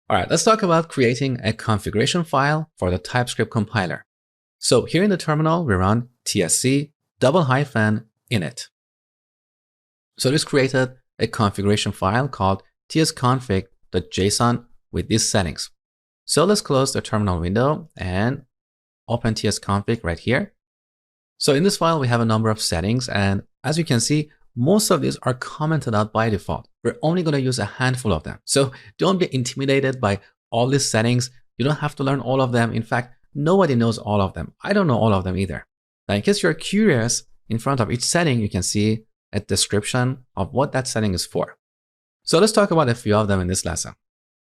All right, let's talk about creating a configuration file for the TypeScript compiler. So here in the terminal, we run tsc --init. So this created a configuration file called tsconfig.json with these settings. So let's close the terminal window and open tsconfig right here. So in this file, we have a number of settings, and as you can see, most of these are commented out by default. We're only going to use a handful of them. So don't be intimidated by all these settings. You don't have to learn all of them. In fact, nobody knows all of them. I don't know all of them either. Now, in case you're curious, in front of each setting, you can see a description of what that setting is for. So let's talk about a few of them in this lesson.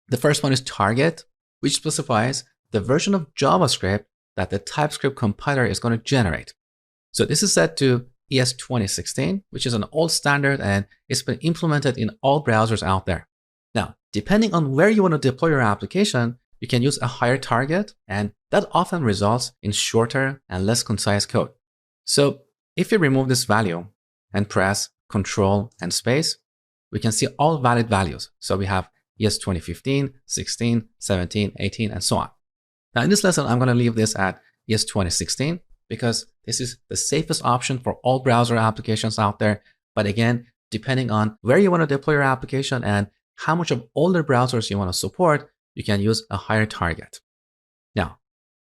The first one is target, which specifies the version of JavaScript that the TypeScript compiler is going to generate. So this is set to ES 2016, which is an old standard and it's been implemented in all browsers out there. Now, depending on where you want to deploy your application, you can use a higher target, and that often results in shorter and less concise code. So if you remove this value and press Control and space, we can see all valid values. So we have ES 2015, 16, 17, 18, and so on. Now in this lesson, I'm going to leave this at ES 2016 because this is the safest option for all browser applications out there. But again, depending on where you want to deploy your application and how much of older browsers you want to support, you can use a higher target. Now,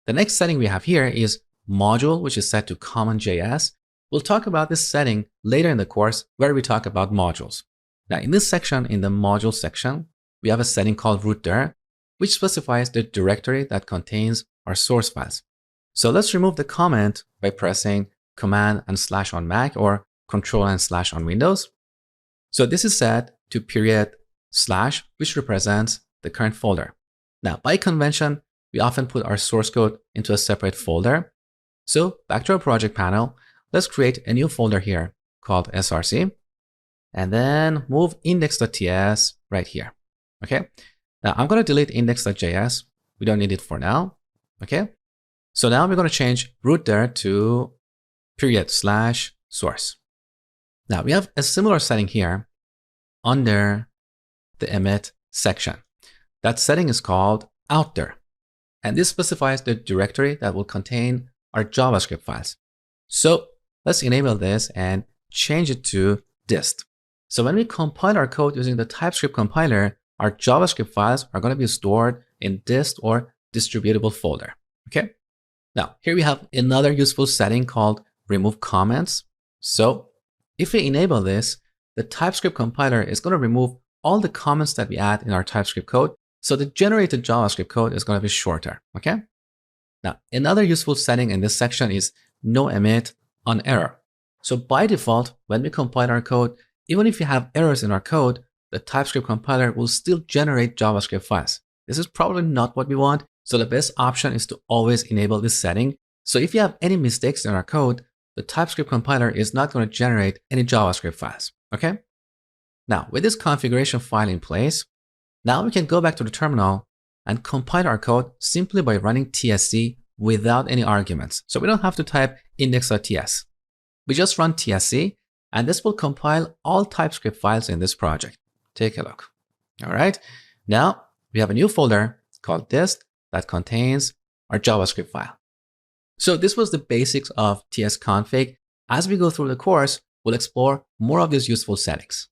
the next setting we have here is module, which is set to common.js. We'll talk about this setting later in the course where we talk about modules. Now, in this section, in the module section, we have a setting called root_dir, which specifies the directory that contains our source files. So let's remove the comment by pressing Command and / on Mac or Control and / on Windows. So this is set to /, which represents the current folder. Now, by convention, we often put our source code into a separate folder. So back to our project panel, let's create a new folder here called src, and then move index.ts right here. Okay. Now I'm going to delete index.js. We don't need it for now. Okay. So now we're going to change root_dir to /source. Now we have a similar setting here under the emit section. That setting is called out_dir, and this specifies the directory that will contain our JavaScript files. So let's enable this and change it to dist. So when we compile our code using the TypeScript compiler, our JavaScript files are going to be stored in dist or distributable folder. Okay. Now here we have another useful setting called remove comments. So if we enable this, the TypeScript compiler is going to remove all the comments that we add in our TypeScript code. So the generated JavaScript code is going to be shorter. Okay. Now another useful setting in this section is no emit on error. So by default, when we compile our code, even if we have errors in our code, the TypeScript compiler will still generate JavaScript files. This is probably not what we want. So the best option is to always enable this setting. So if you have any mistakes in our code, the TypeScript compiler is not going to generate any JavaScript files. Okay. Now with this configuration file in place, now we can go back to the terminal and compile our code simply by running tsc without any arguments. So we don't have to type index.ts. We just run tsc, and this will compile all TypeScript files in this project. Take a look. All right. Now we have a new folder called dist that contains our JavaScript file. So this was the basics of tsconfig. As we go through the course, we'll explore more of these useful settings.